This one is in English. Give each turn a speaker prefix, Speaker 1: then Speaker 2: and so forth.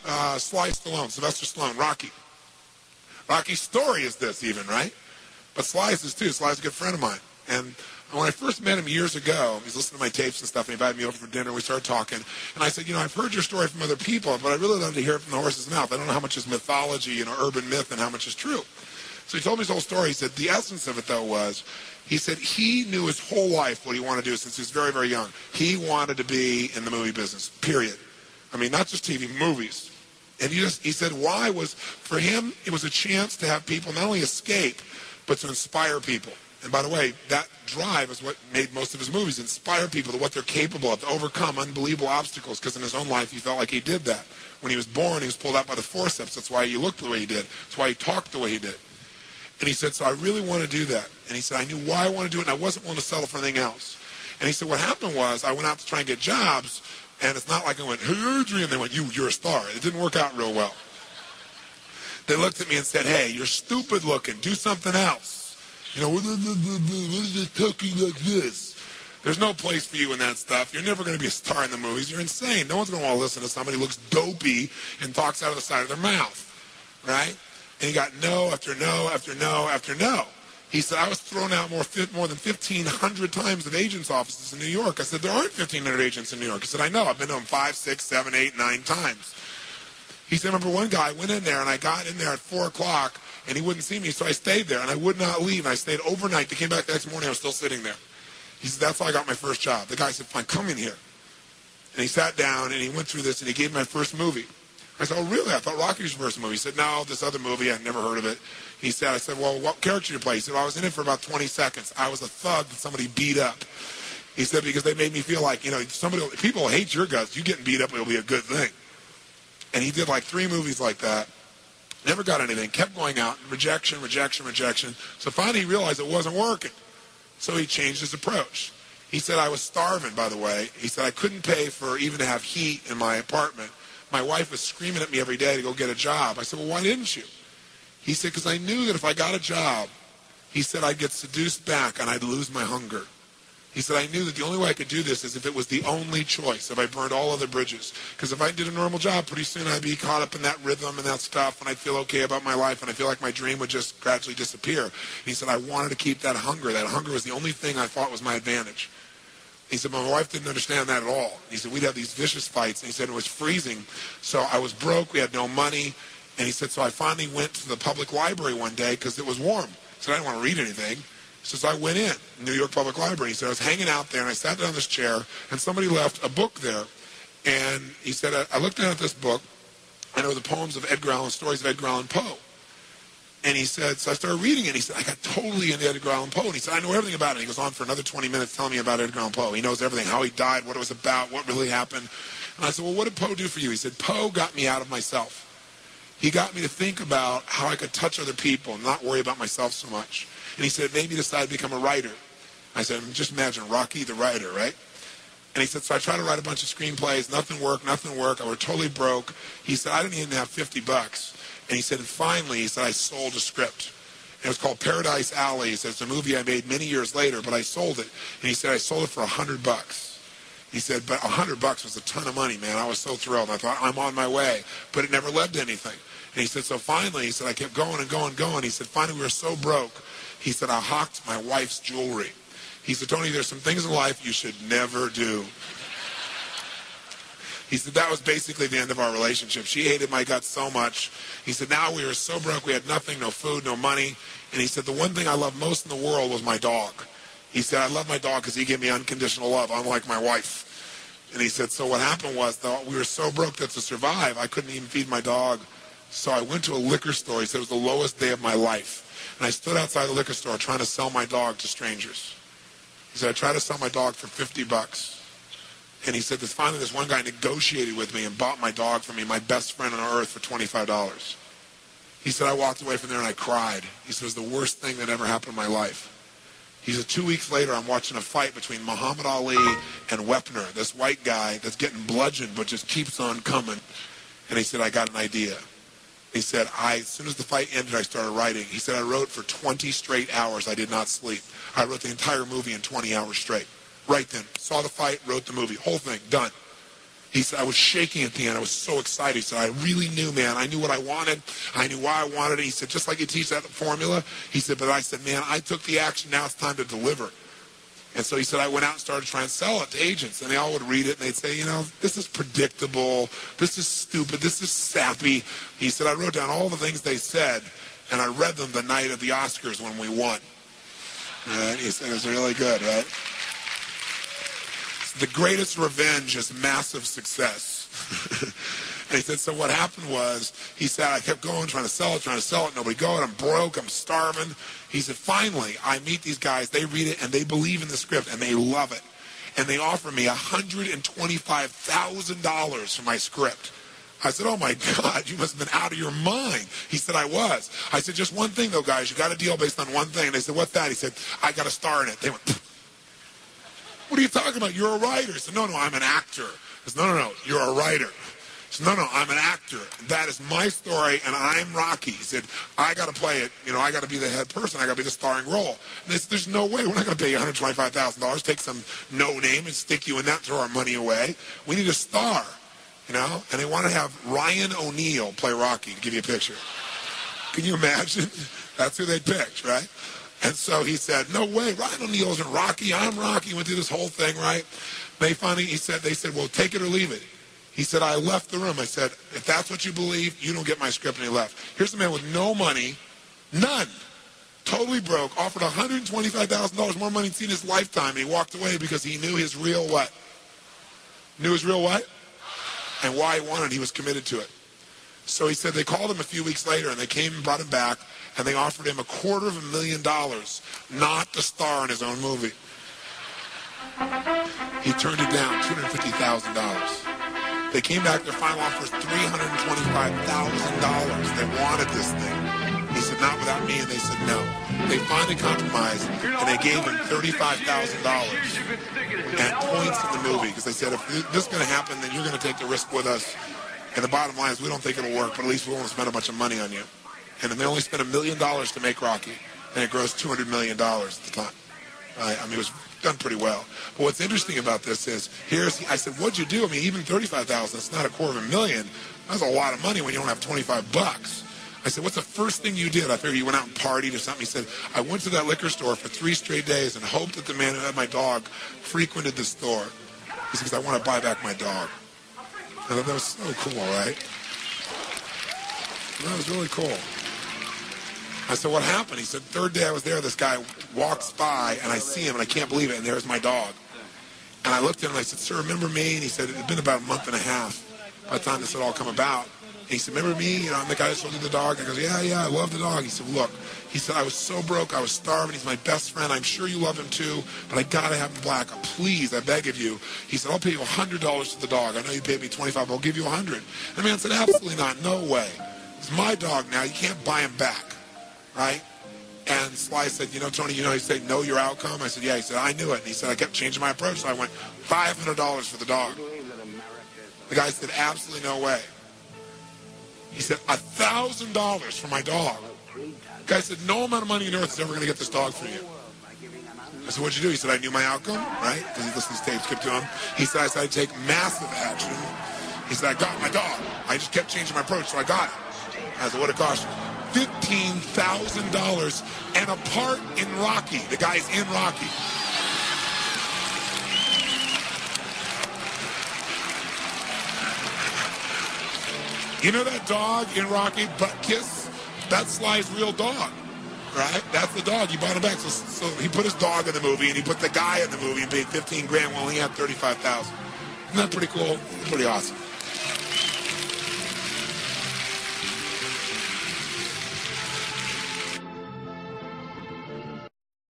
Speaker 1: Stallone, Sylvester Stallone, Rocky. Rocky's story is this even, right? But Sly's is too. Sly's a good friend of mine. And when I first met him years ago, he was listening to my tapes and stuff, and he invited me over for dinner. We started talking. And I said, you know, I've heard your story from other people, but I really love to hear it from the horse's mouth. I don't know how much is mythology, you know, urban myth, and how much is true. So he told me his whole story. He said the essence of it, though, was he said he knew his whole life what he wanted to do since he was very, very young. He wanted to be in the movie business, period. I mean, not just TV, movies. And he said why was, for him, it was a chance to have people not only escape, but to inspire people. And by the way, that drive is what made most of his movies, inspire people to what they're capable of, to overcome unbelievable obstacles, because in his own life, he felt like he did that. When he was born, he was pulled out by the forceps. That's why he looked the way he did. That's why he talked the way he did. And he said, so I really want to do that. And he said, I knew why I want to do it, and I wasn't willing to settle for anything else. And he said, what happened was, I went out to try and get jobs, and it's not like I went, hey, Adrian, they went, you're a star. It didn't work out real well. They looked at me and said, hey, you're stupid looking. Do something else. You know, what is it talking like this? There's no place for you in that stuff. You're never going to be a star in the movies. You're insane. No one's going to want to listen to somebody who looks dopey and talks out of the side of their mouth, right? And he got no after no after no after no. He said, I was thrown out more than 1,500 times at agents' offices in New York. I said, there aren't 1,500 agents in New York. He said, I know. I've been to them 5, 6, 7, 8, 9 times. He said, I remember one guy went in there, and I got in there at 4 o'clock, and he wouldn't see me, so I stayed there, and I would not leave. And I stayed overnight. They came back the next morning. I was still sitting there. He said, that's how I got my first job. The guy said, fine, come in here. And he sat down, and he went through this, and he gave me my first movie. I said, oh, really? I thought Rocky was your first movie. He said, no, this other movie, I'd never heard of it. He said, I said, well, what character did you play? He said, well, I was in it for about 20 seconds. I was a thug that somebody beat up. He said, because they made me feel like, you know, people hate your guts. You getting beat up will be a good thing. And he did like 3 movies like that. Never got anything. Kept going out. Rejection, rejection, rejection. So finally he realized it wasn't working. So he changed his approach. He said, I was starving, by the way. He said, I couldn't pay for even to have heat in my apartment. My wife was screaming at me every day to go get a job. I said, well, why didn't you? He said, because I knew that if I got a job, he said, I'd get seduced back and I'd lose my hunger. He said, I knew that the only way I could do this is if it was the only choice, if I burned all other bridges. Because if I did a normal job, pretty soon I'd be caught up in that rhythm and that stuff, and I'd feel okay about my life, and I feel like my dream would just gradually disappear. He said, I wanted to keep that hunger. That hunger was the only thing I thought was my advantage. He said, my wife didn't understand that at all. He said, we'd have these vicious fights, and he said it was freezing. So I was broke, we had no money, and he said, so I finally went to the public library one day because it was warm. He said, I didn't want to read anything. He says, I went in, New York Public Library. He said, I was hanging out there, and I sat down in this chair, and somebody left a book there. And he said, I looked down at this book, and it was the poems of Edgar Allan, stories of Edgar Allan Poe. And he said, so I started reading it. He said, I got totally into Edgar Allan Poe. And he said, I know everything about it. He goes on for another 20 minutes telling me about Edgar Allan Poe. He knows everything, how he died, what it was about, what really happened. And I said, well, what did Poe do for you? He said, Poe got me out of myself. He got me to think about how I could touch other people and not worry about myself so much. And he said, it made me decide to become a writer. I said, just imagine Rocky the writer, right? And he said, so I tried to write a bunch of screenplays. Nothing worked. I was totally broke. He said, I didn't even have $50. And he said, and finally, he said, I sold a script. And it was called Paradise Alley. He said, it's a movie I made many years later, but I sold it. And he said, I sold it for $100. He said, but $100 was a ton of money, man. I was so thrilled. I thought, I'm on my way. But it never led to anything. And he said, so finally, he said, I kept going and going and going. He said, finally, we were so broke. He said, I hawked my wife's jewelry. He said, Tony, there's some things in life you should never do. He said, that was basically the end of our relationship. She hated my guts so much. He said, now we were so broke, we had nothing, no food, no money. And he said, the one thing I loved most in the world was my dog. He said, I love my dog because he gave me unconditional love, unlike my wife. And he said, so what happened was, though, we were so broke that to survive, I couldn't even feed my dog. So I went to a liquor store. He said, it was the lowest day of my life. And I stood outside the liquor store trying to sell my dog to strangers. He said, I tried to sell my dog for $50. And he said, finally this one guy negotiated with me and bought my dog for me, my best friend on earth, for $25. He said, I walked away from there and I cried. He said, it was the worst thing that ever happened in my life. He said, 2 weeks later, I'm watching a fight between Muhammad Ali and Wepner, this white guy that's getting bludgeoned but just keeps on coming. And he said, I got an idea. He said, as soon as the fight ended, I started writing. He said, I wrote for 20 straight hours. I did not sleep. I wrote the entire movie in 20 hours straight. Right then. Saw the fight, wrote the movie. Whole thing, done. He said, I was shaking at the end. I was so excited. He said, I really knew, man. I knew what I wanted. I knew why I wanted it. He said, just like you teach that formula. He said, but I said, man, I took the action. Now it's time to deliver. And so he said, I went out and started trying to sell it to agents. And they all would read it, and they'd say, you know, this is predictable. This is stupid. This is sappy. He said, I wrote down all the things they said, and I read them the night of the Oscars when we won. And he said, it was really good, right? The greatest revenge is massive success. And he said, so what happened was, he said, I kept going, trying to sell it, nobody going, I'm broke, I'm starving. He said, finally, I meet these guys, they read it, and they believe in the script, and they love it. And they offer me $125,000 for my script. I said, oh my God, you must have been out of your mind. He said, I was. I said, just one thing though, guys, you got a deal based on one thing. And they said, what's that? He said, I got a star in it. They went, pfft. What are you talking about? You're a writer. I said, no, I'm an actor. I said, no, you're a writer. I said, no, I'm an actor. That is my story, and I'm Rocky. He said, I got to play it. You know, I got to be the head person. I got to be the starring role. And they said, there's no way. We're not going to pay you $125,000, take some no name and stick you in that, throw our money away. We need a star, you know? And they want to have Ryan O'Neal play Rocky, to give you a picture. Can you imagine? That's who they picked, right? And so he said, no way, Ryan O'Neal isn't Rocky, I'm Rocky. Went through this whole thing, right? They finally, they said, well, take it or leave it. He said, I left the room. I said, if that's what you believe, you don't get my script. And he left. Here's a man with no money, none, totally broke, offered $125,000 more money than he'd seen in his lifetime. And he walked away because he knew his real what? Knew his real what? And why he wanted it. He was committed to it. So he said they called him a few weeks later, and they came and brought him back, and they offered him $250,000, not the star in his own movie. He turned it down, $250,000. They came back, their final offer was $325,000. They wanted this thing. He said, not without me, and they said no. They finally compromised, and they gave him $35,000 and points in the movie, because they said, if this is going to happen, then you're going to take the risk with us. And the bottom line is we don't think it'll work, but at least we won't spend a bunch of money on you. And then they only spent $1 million to make Rocky, and it grossed $200 million at the time. I mean, it was done pretty well. But what's interesting about this is, I said, what'd you do? I mean, even $35,000, it's not $250,000. That's a lot of money when you don't have $25. I said, what's the first thing you did? I figured you went out and partied or something. He said, I went to that liquor store for 3 straight days and hoped that the man who had my dog frequented the store. He said, because I want to buy back my dog. I thought that was so cool, right? That was really cool. I said, what happened? He said, third day I was there, this guy walks by, and I see him, and I can't believe it, and there's my dog. And I looked at him, and I said, sir, remember me? And he said, it had been about a month and a half by the time this had all come about. And he said, remember me? You know, I'm the guy that sold you the dog. I goes, yeah, I love the dog. He said, look, he said, I was so broke, I was starving. He's my best friend. I'm sure you love him too, but I got to have him black. Please, I beg of you. He said, I'll pay you $100 for the dog. I know you paid me $25, but I'll give you $100. And the man said, absolutely not. No way. It's my dog now. You can't buy him back, right? And Sly said, you know, Tony, you know, he said, know your outcome? I said, yeah. He said, I knew it. And he said, I kept changing my approach. So I went, $500 for the dog. The guy said, absolutely no way. He said, $1,000 for my dog. The guy said, no amount of money on earth is ever going to get this dog for you. I said, what'd you do? He said, I knew my outcome, right? Because he listened to tapes, kept to him. He said, I said, I'd take massive action. He said, I got my dog. I just kept changing my approach, so I got it. I said, what it cost you? $15,000 and a part in Rocky. The guy's in Rocky. You know that dog in Rocky, Butt Kiss? That's Sly's real dog, right? That's the dog. You bought him back. So he put his dog in the movie, and he put the guy in the movie and paid $15,000 while he had $35,000. Isn't that pretty cool? Pretty awesome.